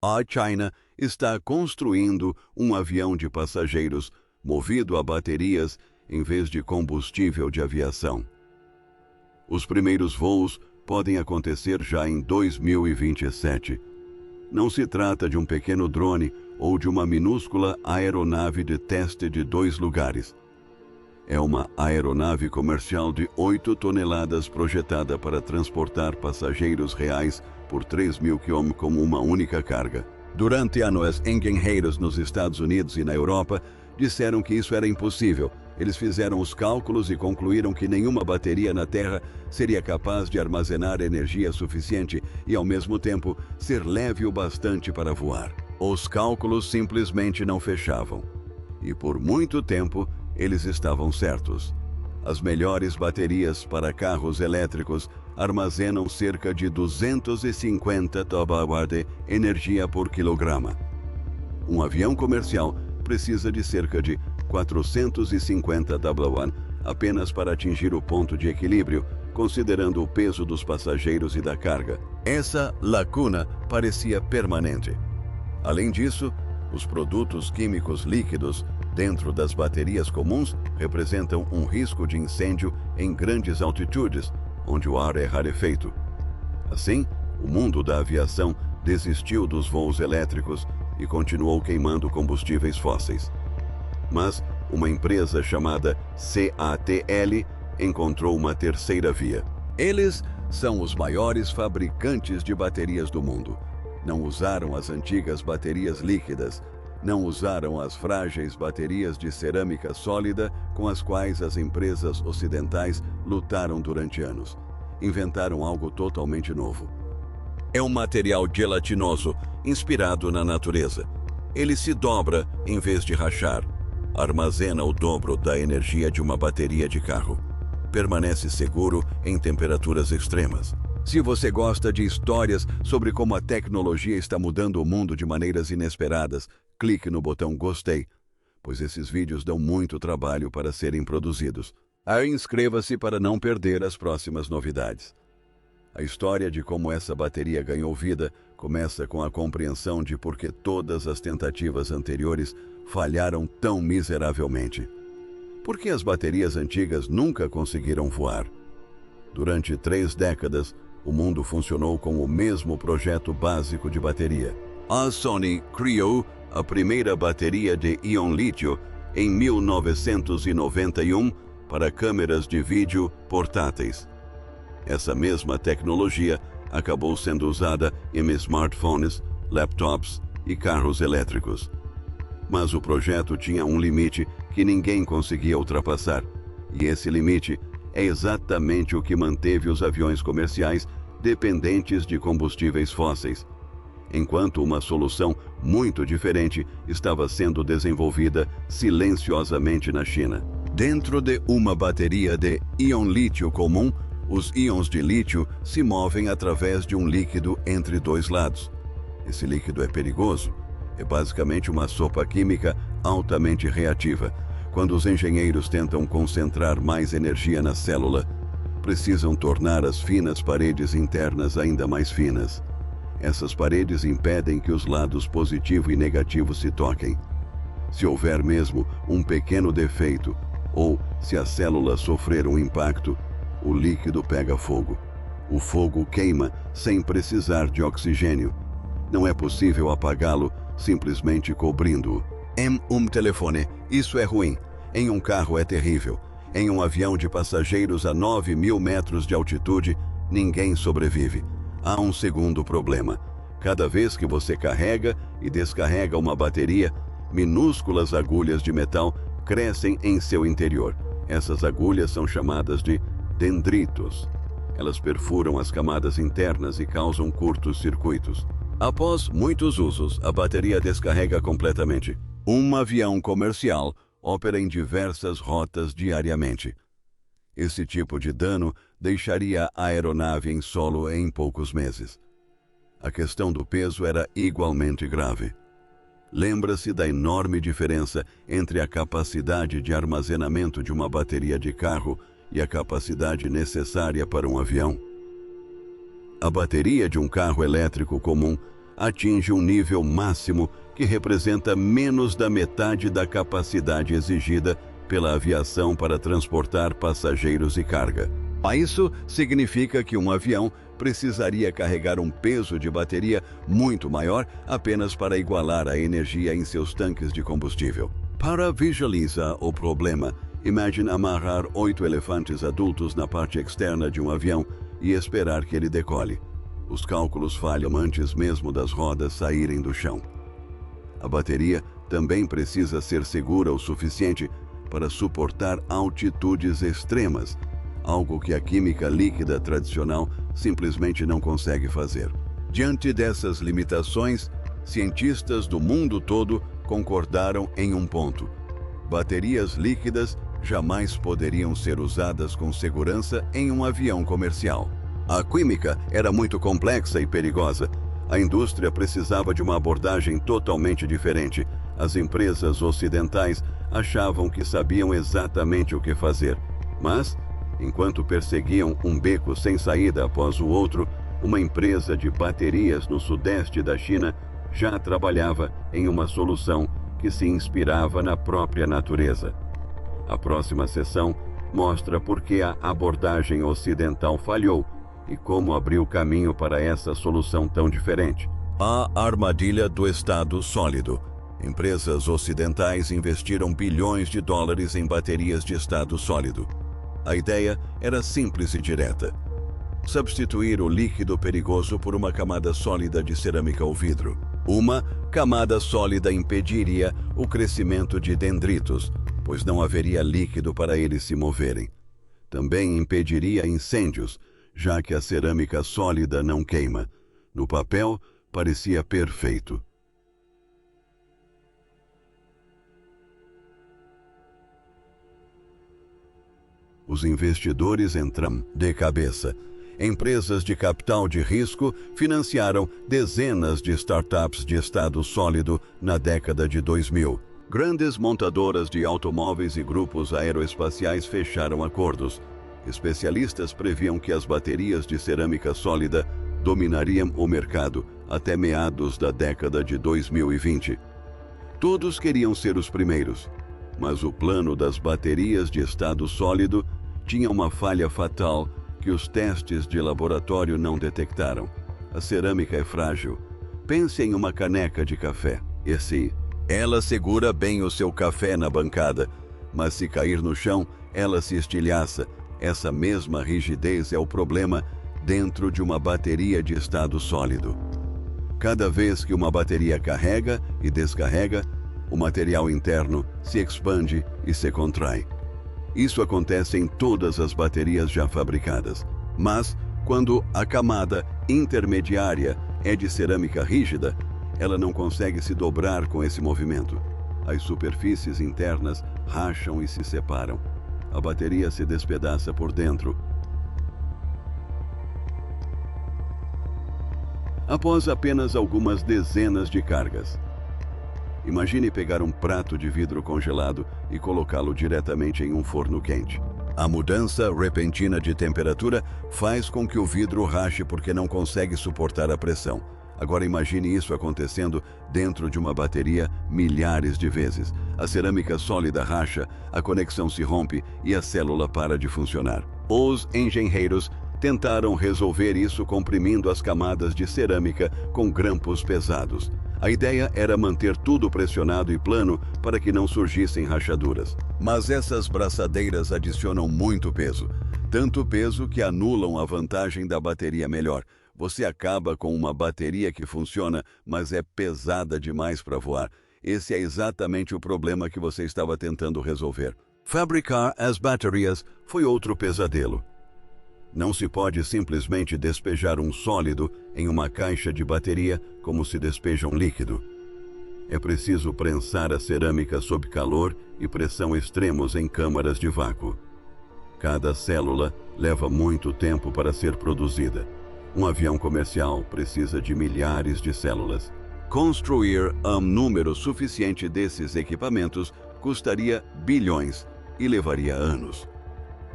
A China está construindo um avião de passageiros movido a baterias em vez de combustível de aviação. Os primeiros voos podem acontecer já em 2027. Não se trata de um pequeno drone ou de uma minúscula aeronave de teste de 2 lugares. É uma aeronave comercial de 8 toneladas projetada para transportar passageiros reais por 3.000 km com uma única carga. Durante anos, engenheiros nos Estados Unidos e na Europa disseram que isso era impossível. Eles fizeram os cálculos e concluíram que nenhuma bateria na Terra seria capaz de armazenar energia suficiente e, ao mesmo tempo, ser leve o bastante para voar. Os cálculos simplesmente não fechavam. E por muito tempo, eles estavam certos. As melhores baterias para carros elétricos armazenam cerca de 250 kWh de energia por quilograma. Um avião comercial precisa de cerca de 450 kWh apenas para atingir o ponto de equilíbrio, considerando o peso dos passageiros e da carga. Essa lacuna parecia permanente. Além disso, os produtos químicos líquidos dentro das baterias comuns representam um risco de incêndio em grandes altitudes, onde o ar é rarefeito. Assim, o mundo da aviação desistiu dos voos elétricos e continuou queimando combustíveis fósseis. Mas uma empresa chamada CATL encontrou uma terceira via. Eles são os maiores fabricantes de baterias do mundo. Não usaram as antigas baterias líquidas, não usaram as frágeis baterias de cerâmica sólida com as quais as empresas ocidentais lutaram durante anos. Inventaram algo totalmente novo. É um material gelatinoso, inspirado na natureza. Ele se dobra em vez de rachar. Armazena o dobro da energia de uma bateria de carro. Permanece seguro em temperaturas extremas. Se você gosta de histórias sobre como a tecnologia está mudando o mundo de maneiras inesperadas, clique no botão gostei, pois esses vídeos dão muito trabalho para serem produzidos. Aí inscreva-se para não perder as próximas novidades. A história de como essa bateria ganhou vida começa com a compreensão de por que todas as tentativas anteriores falharam tão miseravelmente. Por que as baterias antigas nunca conseguiram voar? Durante 3 décadas, o mundo funcionou com o mesmo projeto básico de bateria. A Sony criou a primeira bateria de íon-lítio em 1991 para câmeras de vídeo portáteis. Essa mesma tecnologia acabou sendo usada em smartphones, laptops e carros elétricos. Mas o projeto tinha um limite que ninguém conseguia ultrapassar, e esse limite é exatamente o que manteve os aviões comerciais dependentes de combustíveis fósseis, enquanto uma solução muito diferente estava sendo desenvolvida silenciosamente na China. Dentro de uma bateria de íon-lítio comum, os íons de lítio se movem através de um líquido entre 2 lados. Esse líquido é perigoso. É basicamente uma sopa química altamente reativa. Quando os engenheiros tentam concentrar mais energia na célula, precisam tornar as finas paredes internas ainda mais finas. Essas paredes impedem que os lados positivo e negativo se toquem. Se houver mesmo um pequeno defeito, ou se a célula sofrer um impacto, o líquido pega fogo. O fogo queima sem precisar de oxigênio. Não é possível apagá-lo simplesmente cobrindo-o. Em um telefone, isso é ruim. Em um carro é terrível. Em um avião de passageiros a 9.000 metros de altitude, ninguém sobrevive. Há um segundo problema. Cada vez que você carrega e descarrega uma bateria, minúsculas agulhas de metal crescem em seu interior. Essas agulhas são chamadas de dendritos. Elas perfuram as camadas internas e causam curtos-circuitos. Após muitos usos, a bateria descarrega completamente. Um avião comercial opera em diversas rotas diariamente. Esse tipo de dano deixaria a aeronave em solo em poucos meses. A questão do peso era igualmente grave. Lembra-se da enorme diferença entre a capacidade de armazenamento de uma bateria de carro e a capacidade necessária para um avião. A bateria de um carro elétrico comum atinge um nível máximo que representa menos da metade da capacidade exigida pela aviação para transportar passageiros e carga. Isso significa que um avião precisaria carregar um peso de bateria muito maior apenas para igualar a energia em seus tanques de combustível. Para visualizar o problema, imagine amarrar 8 elefantes adultos na parte externa de um avião e esperar que ele decole. Os cálculos falham antes mesmo das rodas saírem do chão. A bateria também precisa ser segura o suficiente para suportar altitudes extremas, algo que a química líquida tradicional simplesmente não consegue fazer. Diante dessas limitações, cientistas do mundo todo concordaram em um ponto: baterias líquidas jamais poderiam ser usadas com segurança em um avião comercial. A química era muito complexa e perigosa. A indústria precisava de uma abordagem totalmente diferente. As empresas ocidentais achavam que sabiam exatamente o que fazer, mas, enquanto perseguiam um beco sem saída após o outro, uma empresa de baterias no sudeste da China já trabalhava em uma solução que se inspirava na própria natureza. A próxima sessão mostra por que a abordagem ocidental falhou e como abriu caminho para essa solução tão diferente. A armadilha do estado sólido. Empresas ocidentais investiram bilhões de dólares em baterias de estado sólido. A ideia era simples e direta: substituir o líquido perigoso por uma camada sólida de cerâmica ou vidro. Uma camada sólida impediria o crescimento de dendritos, pois não haveria líquido para eles se moverem. Também impediria incêndios, já que a cerâmica sólida não queima. No papel, parecia perfeito. Os investidores entram de cabeça. Empresas de capital de risco financiaram dezenas de startups de estado sólido na década de 2000. Grandes montadoras de automóveis e grupos aeroespaciais fecharam acordos. Especialistas previam que as baterias de cerâmica sólida dominariam o mercado até meados da década de 2020. Todos queriam ser os primeiros, mas o plano das baterias de estado sólido tinha uma falha fatal que os testes de laboratório não detectaram. A cerâmica é frágil. Pense em uma caneca de café. Ela segura bem o seu café na bancada, mas se cair no chão, ela se estilhaça. Essa mesma rigidez é o problema dentro de uma bateria de estado sólido. Cada vez que uma bateria carrega e descarrega, o material interno se expande e se contrai. Isso acontece em todas as baterias já fabricadas. Mas, quando a camada intermediária é de cerâmica rígida, ela não consegue se dobrar com esse movimento. As superfícies internas racham e se separam. A bateria se despedaça por dentro. Após apenas algumas dezenas de cargas. Imagine pegar um prato de vidro congelado e colocá-lo diretamente em um forno quente. A mudança repentina de temperatura faz com que o vidro rache porque não consegue suportar a pressão. Agora imagine isso acontecendo dentro de uma bateria milhares de vezes. A cerâmica sólida racha, a conexão se rompe e a célula para de funcionar. Os engenheiros tentaram resolver isso comprimindo as camadas de cerâmica com grampos pesados. A ideia era manter tudo pressionado e plano para que não surgissem rachaduras. Mas essas braçadeiras adicionam muito peso. Tanto peso que anulam a vantagem da bateria melhor. Você acaba com uma bateria que funciona, mas é pesada demais para voar. Esse é exatamente o problema que você estava tentando resolver. Fabricar as baterias foi outro pesadelo. Não se pode simplesmente despejar um sólido em uma caixa de bateria como se despeja um líquido. É preciso prensar a cerâmica sob calor e pressão extremos em câmaras de vácuo. Cada célula leva muito tempo para ser produzida. Um avião comercial precisa de milhares de células. Construir um número suficiente desses equipamentos custaria bilhões e levaria anos.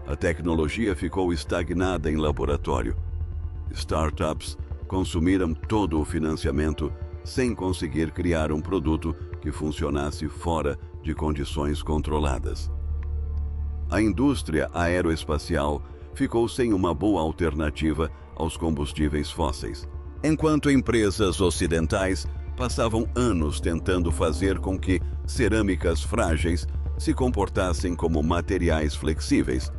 A tecnologia ficou estagnada em laboratório. Startups consumiram todo o financiamento sem conseguir criar um produto que funcionasse fora de condições controladas. A indústria aeroespacial ficou sem uma boa alternativa aos combustíveis fósseis, enquanto empresas ocidentais passavam anos tentando fazer com que cerâmicas frágeis se comportassem como materiais flexíveis.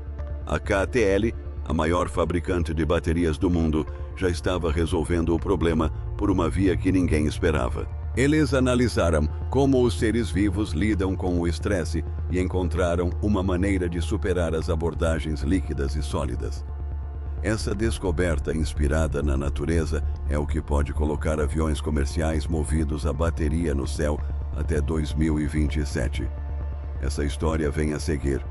A CATL, a maior fabricante de baterias do mundo, já estava resolvendo o problema por uma via que ninguém esperava. Eles analisaram como os seres vivos lidam com o estresse e encontraram uma maneira de superar as abordagens líquidas e sólidas. Essa descoberta inspirada na natureza é o que pode colocar aviões comerciais movidos a bateria no céu até 2027. Essa história vem a seguir.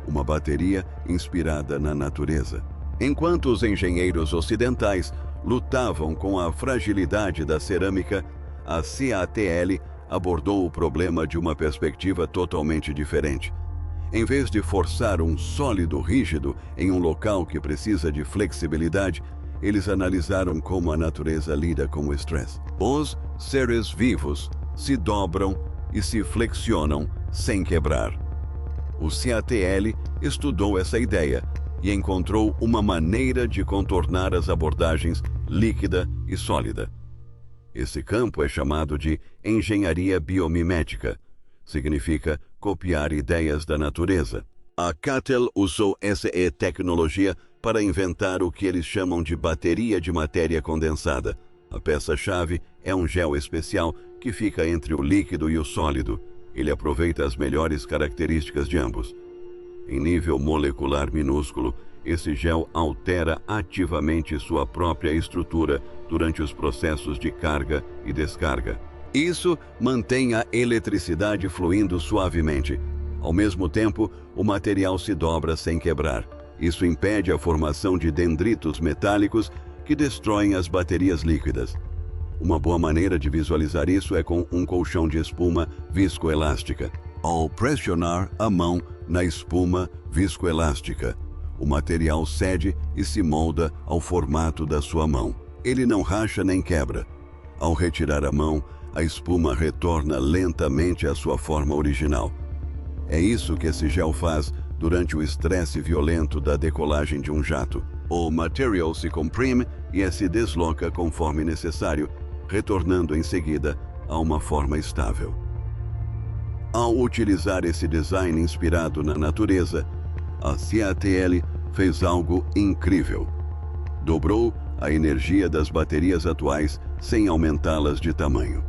Uma bateria inspirada na natureza. Enquanto os engenheiros ocidentais lutavam com a fragilidade da cerâmica, a CATL abordou o problema de uma perspectiva totalmente diferente. Em vez de forçar um sólido rígido em um local que precisa de flexibilidade, eles analisaram como a natureza lida com o estresse. Os seres vivos se dobram e se flexionam sem quebrar. O CATL estudou essa ideia e encontrou uma maneira de contornar as abordagens líquida e sólida. Esse campo é chamado de engenharia biomimética. Significa copiar ideias da natureza. A CATL usou essa tecnologia para inventar o que eles chamam de bateria de matéria condensada. A peça-chave é um gel especial que fica entre o líquido e o sólido. Ele aproveita as melhores características de ambos. Em nível molecular minúsculo, esse gel altera ativamente sua própria estrutura durante os processos de carga e descarga. Isso mantém a eletricidade fluindo suavemente. Ao mesmo tempo, o material se dobra sem quebrar. Isso impede a formação de dendritos metálicos que destroem as baterias líquidas. Uma boa maneira de visualizar isso é com um colchão de espuma viscoelástica. Ao pressionar a mão na espuma viscoelástica, o material cede e se molda ao formato da sua mão. Ele não racha nem quebra. Ao retirar a mão, a espuma retorna lentamente à sua forma original. É isso que esse gel faz durante o estresse violento da decolagem de um jato. O material se comprime e se desloca conforme necessário, retornando em seguida a uma forma estável. Ao utilizar esse design inspirado na natureza, a CATL fez algo incrível. Dobrou a energia das baterias atuais sem aumentá-las de tamanho.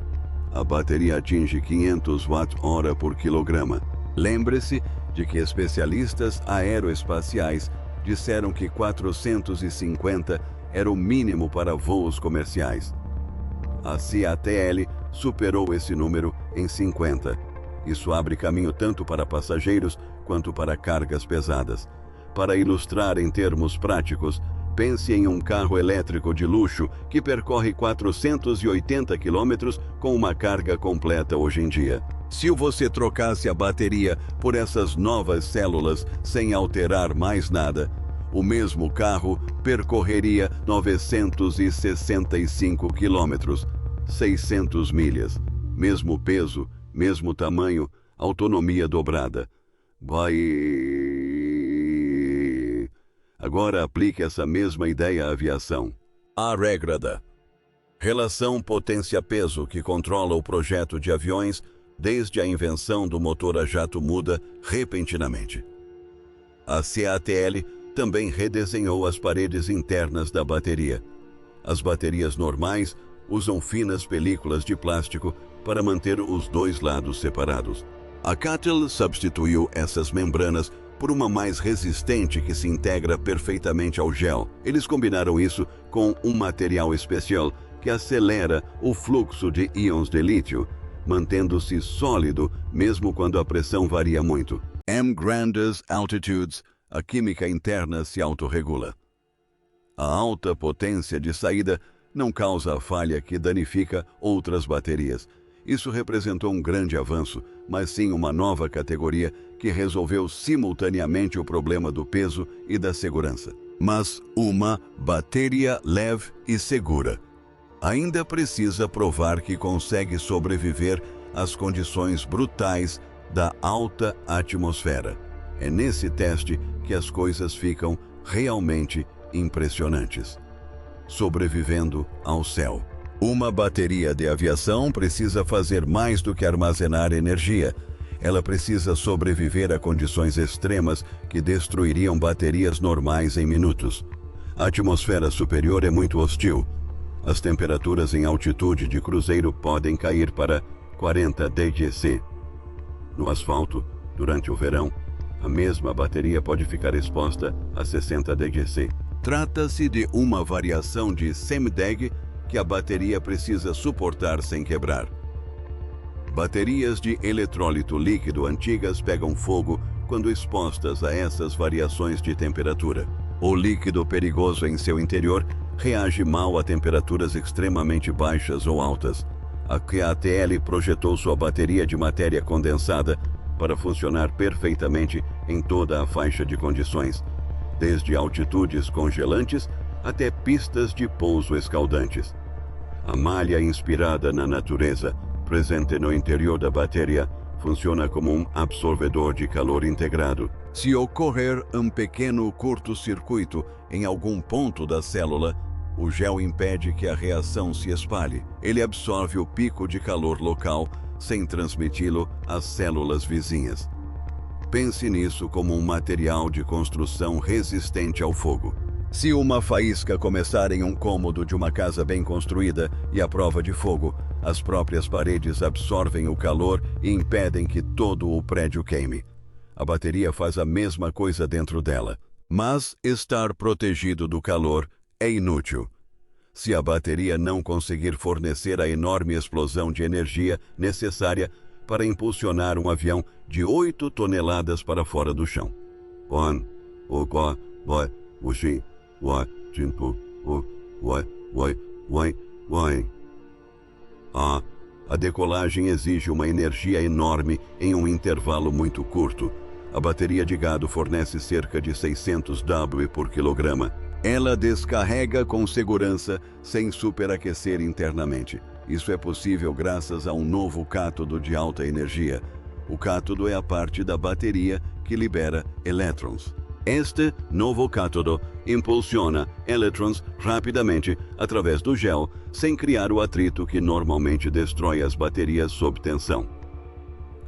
A bateria atinge 500 Wh por quilograma. Lembre-se de que especialistas aeroespaciais disseram que 450 era o mínimo para voos comerciais. A CATL superou esse número em 50. Isso abre caminho tanto para passageiros quanto para cargas pesadas. Para ilustrar em termos práticos, pense em um carro elétrico de luxo que percorre 480 quilômetros com uma carga completa hoje em dia. Se você trocasse a bateria por essas novas células sem alterar mais nada, o mesmo carro percorreria 965 quilômetros, 600 milhas. Mesmo peso, mesmo tamanho, autonomia dobrada. Agora aplique essa mesma ideia à aviação. A regra da relação potência-peso que controla o projeto de aviões desde a invenção do motor a jato muda repentinamente. A CATL também redesenhou as paredes internas da bateria. As baterias normais usam finas películas de plástico para manter os dois lados separados. A CATL substituiu essas membranas por uma mais resistente que se integra perfeitamente ao gel. Eles combinaram isso com um material especial que acelera o fluxo de íons de lítio, mantendo-se sólido mesmo quando a pressão varia muito. Em grandes altitudes, a química interna se autorregula. A alta potência de saída não causa a falha que danifica outras baterias. Isso representou um grande avanço, mas sim uma nova categoria que resolveu simultaneamente o problema do peso e da segurança. mas uma bateria leve e segura. Ainda precisa provar que consegue sobreviver às condições brutais da alta atmosfera. É nesse teste que as coisas ficam realmente impressionantes. Sobrevivendo ao céu. Uma bateria de aviação precisa fazer mais do que armazenar energia. Ela precisa sobreviver a condições extremas que destruiriam baterias normais em minutos. A atmosfera superior é muito hostil. As temperaturas em altitude de cruzeiro podem cair para 40 degc. No asfalto, durante o verão, a mesma bateria pode ficar exposta a 60 degc. Trata-se de uma variação de semideg que a bateria precisa suportar sem quebrar. Baterias de eletrólito líquido antigas pegam fogo quando expostas a essas variações de temperatura. O líquido perigoso em seu interior reage mal a temperaturas extremamente baixas ou altas. A CATL projetou sua bateria de matéria condensada para funcionar perfeitamente em toda a faixa de condições, desde altitudes congelantes até pistas de pouso escaldantes. A malha inspirada na natureza, presente no interior da bateria, funciona como um absorvedor de calor integrado. Se ocorrer um pequeno curto-circuito em algum ponto da célula, o gel impede que a reação se espalhe. Ele absorve o pico de calor local sem transmiti-lo às células vizinhas. Pense nisso como um material de construção resistente ao fogo. Se uma faísca começar em um cômodo de uma casa bem construída e à prova de fogo, as próprias paredes absorvem o calor e impedem que todo o prédio queime. A bateria faz a mesma coisa dentro dela. Mas estar protegido do calor é inútil. Se a bateria não conseguir fornecer a enorme explosão de energia necessária para impulsionar um avião de 8 toneladas para fora do chão. A decolagem exige uma energia enorme em um intervalo muito curto. A bateria de gado fornece cerca de 600 W por quilograma. Ela descarrega com segurança sem superaquecer internamente. Isso é possível graças a um novo cátodo de alta energia. O cátodo é a parte da bateria que libera elétrons. Este novo cátodo impulsiona elétrons rapidamente através do gel, sem criar o atrito que normalmente destrói as baterias sob tensão.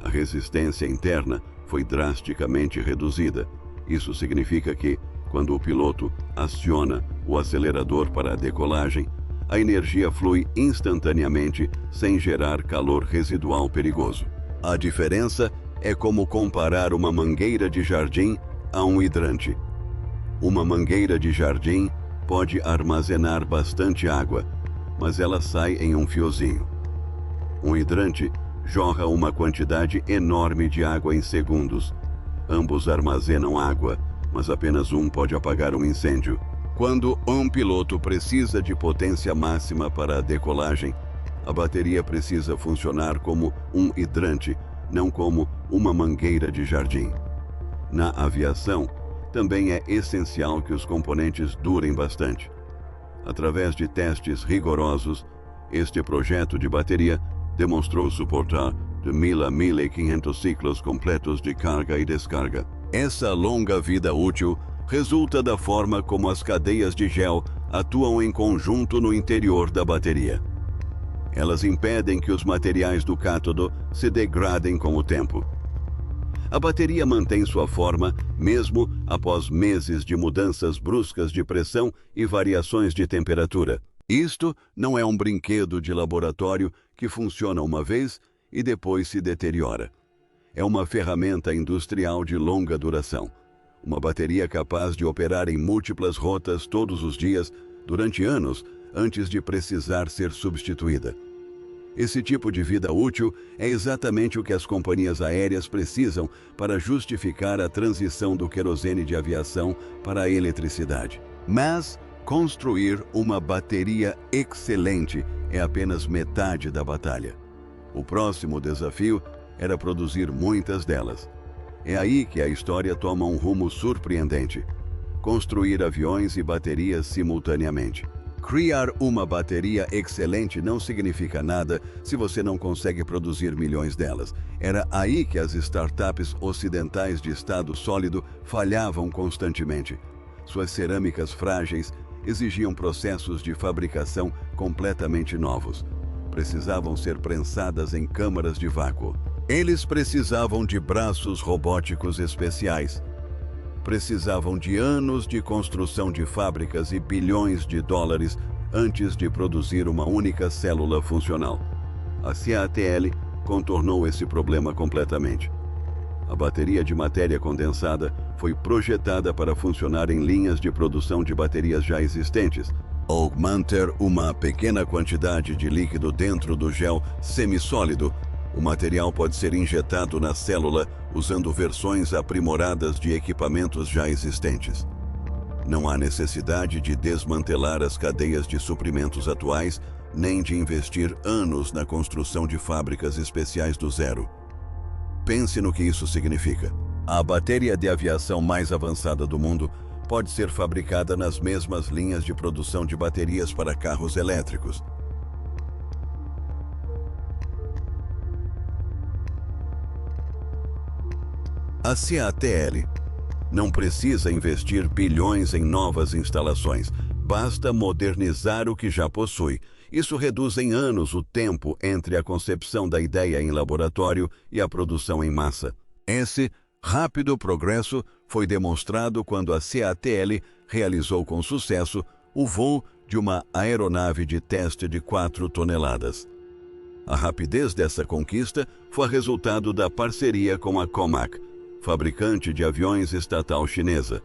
A resistência interna foi drasticamente reduzida. Isso significa que, quando o piloto aciona o acelerador para a decolagem, a energia flui instantaneamente sem gerar calor residual perigoso. A diferença é como comparar uma mangueira de jardim a um hidrante. Uma mangueira de jardim pode armazenar bastante água, mas ela sai em um fiozinho. Um hidrante jorra uma quantidade enorme de água em segundos. Ambos armazenam água, mas apenas um pode apagar um incêndio. Quando um piloto precisa de potência máxima para a decolagem, a bateria precisa funcionar como um hidrante, não como uma mangueira de jardim. Na aviação, também é essencial que os componentes durem bastante. Através de testes rigorosos, este projeto de bateria demonstrou suportar de 1000 a 1500 ciclos completos de carga e descarga. Essa longa vida útil resulta da forma como as cadeias de gel atuam em conjunto no interior da bateria. Elas impedem que os materiais do cátodo se degradem com o tempo. A bateria mantém sua forma mesmo após meses de mudanças bruscas de pressão e variações de temperatura. Isto não é um brinquedo de laboratório que funciona uma vez e depois se deteriora. É uma ferramenta industrial de longa duração. Uma bateria capaz de operar em múltiplas rotas todos os dias, durante anos, antes de precisar ser substituída. Esse tipo de vida útil é exatamente o que as companhias aéreas precisam para justificar a transição do querosene de aviação para a eletricidade. Mas construir uma bateria excelente é apenas metade da batalha. O próximo desafio era produzir muitas delas. É aí que a história toma um rumo surpreendente. construir aviões e baterias simultaneamente. Criar uma bateria excelente não significa nada se você não consegue produzir milhões delas. Era aí que as startups ocidentais de estado sólido falhavam constantemente. Suas cerâmicas frágeis exigiam processos de fabricação completamente novos. Precisavam ser prensadas em câmaras de vácuo. Eles precisavam de braços robóticos especiais. Precisavam de anos de construção de fábricas e bilhões de dólares antes de produzir uma única célula funcional. A CATL contornou esse problema completamente. A bateria de matéria condensada foi projetada para funcionar em linhas de produção de baterias já existentes, ou manter uma pequena quantidade de líquido dentro do gel semissólido. O material pode ser injetado na célula usando versões aprimoradas de equipamentos já existentes. Não há necessidade de desmantelar as cadeias de suprimentos atuais, nem de investir anos na construção de fábricas especiais do zero. Pense no que isso significa. A bateria de aviação mais avançada do mundo pode ser fabricada nas mesmas linhas de produção de baterias para carros elétricos. A CATL não precisa investir bilhões em novas instalações, basta modernizar o que já possui. Isso reduz em anos o tempo entre a concepção da ideia em laboratório e a produção em massa. Esse rápido progresso foi demonstrado quando a CATL realizou com sucesso o voo de uma aeronave de teste de 4 toneladas. A rapidez dessa conquista foi resultado da parceria com a Comac, fabricante de aviões estatal chinesa.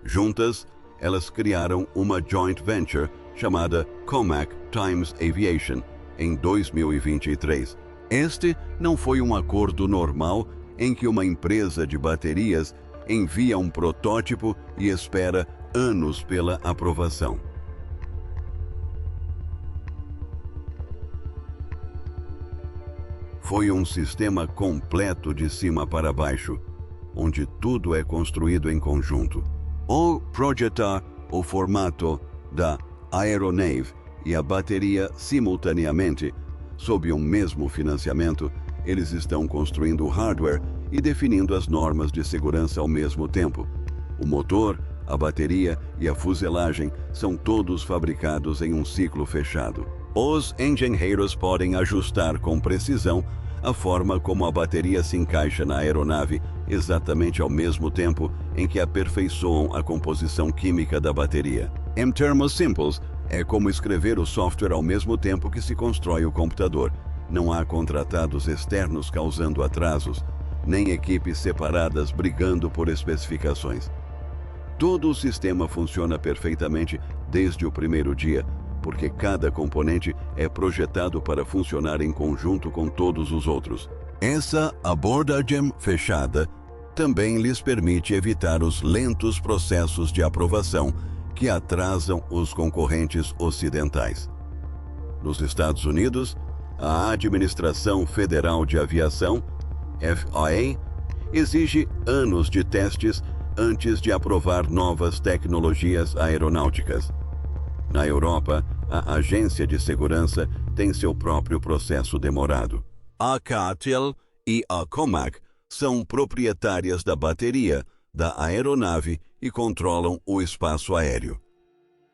Juntas, elas criaram uma joint venture chamada Comac Times Aviation em 2023. Este não foi um acordo normal em que uma empresa de baterias envia um protótipo e espera anos pela aprovação. Foi um sistema completo de cima para baixo, onde tudo é construído em conjunto. Ao projetar o formato da aeronave e a bateria simultaneamente, sob um mesmo financiamento, eles estão construindo o hardware e definindo as normas de segurança ao mesmo tempo. O motor, a bateria e a fuselagem são todos fabricados em um ciclo fechado. Os engenheiros podem ajustar com precisão a forma como a bateria se encaixa na aeronave exatamente ao mesmo tempo em que aperfeiçoam a composição química da bateria. Em termos simples, é como escrever o software ao mesmo tempo que se constrói o computador. Não há contratados externos causando atrasos, nem equipes separadas brigando por especificações. Todo o sistema funciona perfeitamente desde o primeiro dia, porque cada componente é projetado para funcionar em conjunto com todos os outros. Essa abordagem fechada também lhes permite evitar os lentos processos de aprovação que atrasam os concorrentes ocidentais. Nos Estados Unidos, a Administração Federal de Aviação, FAA, exige anos de testes antes de aprovar novas tecnologias aeronáuticas. Na Europa, a Agência de Segurança tem seu próprio processo demorado. A CATL e a Comac são proprietárias da bateria da aeronave e controlam o espaço aéreo.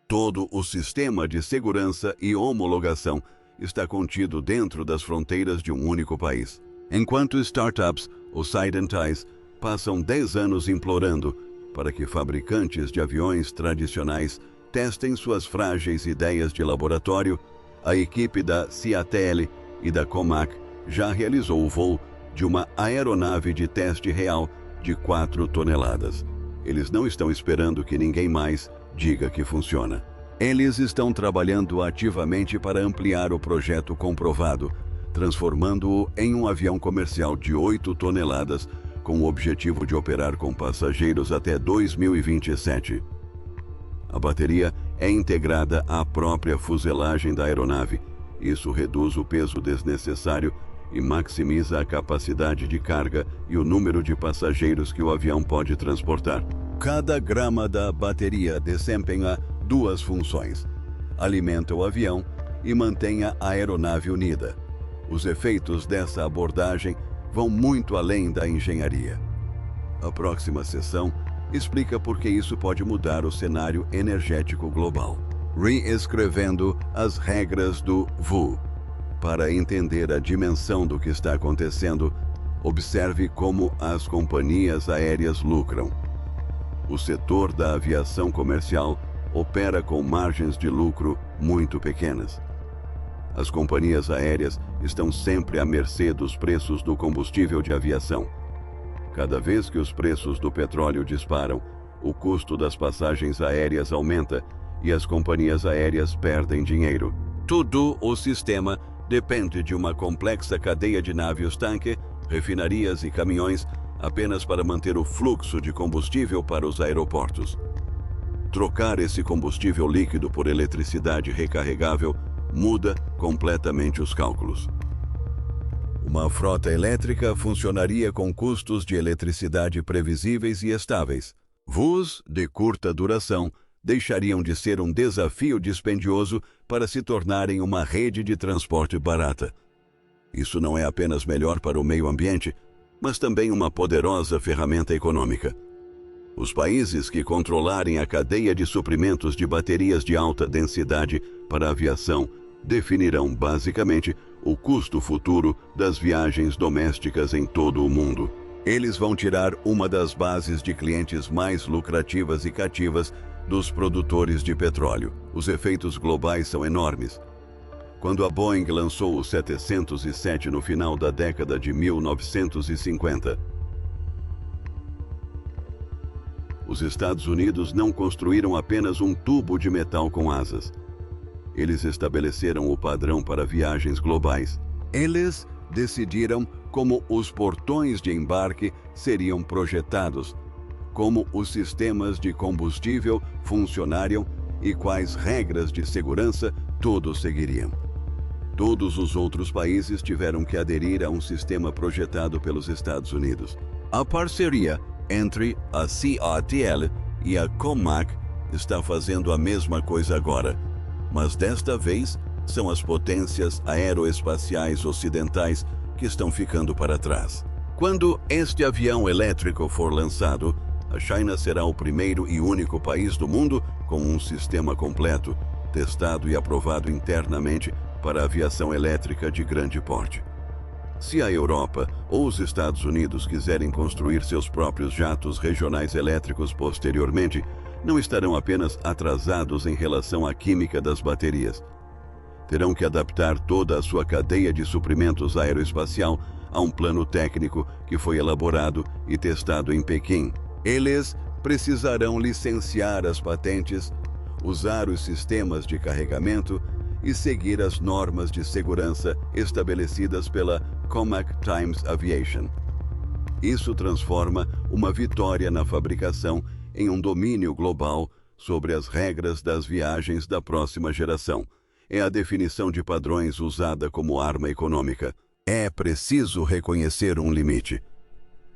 Todo o sistema de segurança e homologação está contido dentro das fronteiras de um único país. Enquanto startups ocidentais passam 10 anos implorando para que fabricantes de aviões tradicionais testem suas frágeis ideias de laboratório, a equipe da CATL e da Comac já realizou o voo de uma aeronave de teste real de 4 toneladas. Eles não estão esperando que ninguém mais diga que funciona. Eles estão trabalhando ativamente para ampliar o projeto comprovado, transformando-o em um avião comercial de 8 toneladas, com o objetivo de operar com passageiros até 2027. A bateria é integrada à própria fuselagem da aeronave. Isso reduz o peso desnecessário e maximiza a capacidade de carga e o número de passageiros que o avião pode transportar. Cada grama da bateria desempenha duas funções: alimenta o avião e mantém a aeronave unida. Os efeitos dessa abordagem vão muito além da engenharia. A próxima sessão explica por que isso pode mudar o cenário energético global. Reescrevendo as regras do VU. Para entender a dimensão do que está acontecendo, observe como as companhias aéreas lucram. O setor da aviação comercial opera com margens de lucro muito pequenas. As companhias aéreas estão sempre à mercê dos preços do combustível de aviação. Cada vez que os preços do petróleo disparam, o custo das passagens aéreas aumenta e as companhias aéreas perdem dinheiro. Todo o sistema depende de uma complexa cadeia de navios-tanque, refinarias e caminhões apenas para manter o fluxo de combustível para os aeroportos. Trocar esse combustível líquido por eletricidade recarregável muda completamente os cálculos. Uma frota elétrica funcionaria com custos de eletricidade previsíveis e estáveis. Voos de curta duração deixariam de ser um desafio dispendioso para se tornarem uma rede de transporte barata. Isso não é apenas melhor para o meio ambiente, mas também uma poderosa ferramenta econômica. Os países que controlarem a cadeia de suprimentos de baterias de alta densidade para a aviação definirão basicamente o custo futuro das viagens domésticas em todo o mundo. Eles vão tirar uma das bases de clientes mais lucrativas e cativas dos produtores de petróleo. Os efeitos globais são enormes. Quando a Boeing lançou o 707 no final da década de 1950, os Estados Unidos não construíram apenas um tubo de metal com asas. Eles estabeleceram o padrão para viagens globais. Eles decidiram como os portões de embarque seriam projetados, como os sistemas de combustível funcionariam e quais regras de segurança todos seguiriam. Todos os outros países tiveram que aderir a um sistema projetado pelos Estados Unidos. A parceria entre a CATL e a COMAC está fazendo a mesma coisa agora, mas desta vez são as potências aeroespaciais ocidentais que estão ficando para trás. Quando este avião elétrico for lançado, a China será o primeiro e único país do mundo com um sistema completo, testado e aprovado internamente para a aviação elétrica de grande porte. Se a Europa ou os Estados Unidos quiserem construir seus próprios jatos regionais elétricos posteriormente, não estarão apenas atrasados em relação à química das baterias. Terão que adaptar toda a sua cadeia de suprimentos aeroespacial a um plano técnico que foi elaborado e testado em Pequim. Eles precisarão licenciar as patentes, usar os sistemas de carregamento e seguir as normas de segurança estabelecidas pela Comac Times Aviation. Isso transforma uma vitória na fabricação em um domínio global sobre as regras das viagens da próxima geração. É a definição de padrões usada como arma econômica. É preciso reconhecer um limite.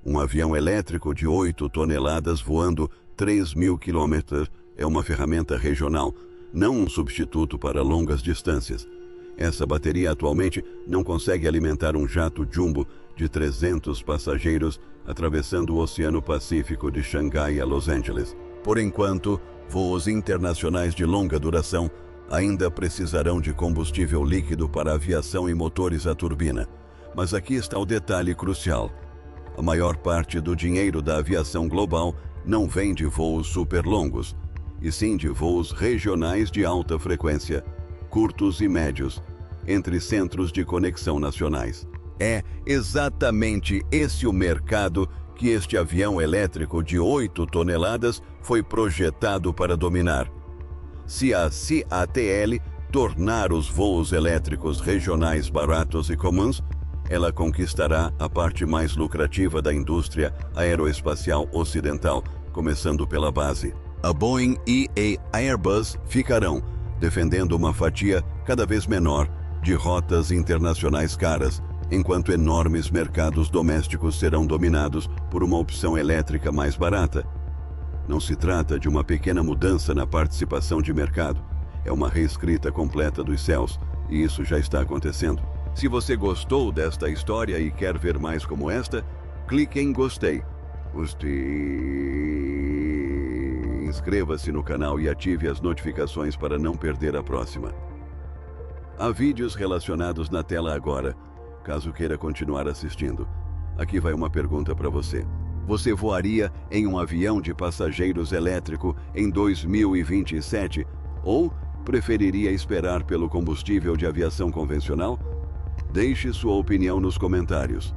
Um avião elétrico de 8 toneladas voando 3.000 quilômetros é uma ferramenta regional, não um substituto para longas distâncias. Essa bateria atualmente não consegue alimentar um jato jumbo de 300 passageiros atravessando o Oceano Pacífico de Xangai a Los Angeles. Por enquanto, voos internacionais de longa duração ainda precisarão de combustível líquido para aviação e motores a turbina. Mas aqui está o detalhe crucial. A maior parte do dinheiro da aviação global não vem de voos superlongos, e sim de voos regionais de alta frequência, curtos e médios, entre centros de conexão nacionais. É exatamente esse o mercado que este avião elétrico de 8 toneladas foi projetado para dominar. Se a CATL tornar os voos elétricos regionais baratos e comuns, ela conquistará a parte mais lucrativa da indústria aeroespacial ocidental, começando pela base. A Boeing e a Airbus ficarão defendendo uma fatia cada vez menor de rotas internacionais caras, enquanto enormes mercados domésticos serão dominados por uma opção elétrica mais barata. Não se trata de uma pequena mudança na participação de mercado. É uma reescrita completa dos céus, e isso já está acontecendo. Se você gostou desta história e quer ver mais como esta, clique em gostei. Inscreva-se no canal e ative as notificações para não perder a próxima. Há vídeos relacionados na tela agora, caso queira continuar assistindo. Aqui vai uma pergunta para você. Você voaria em um avião de passageiros elétrico em 2027 ou preferiria esperar pelo combustível de aviação convencional? Deixe sua opinião nos comentários.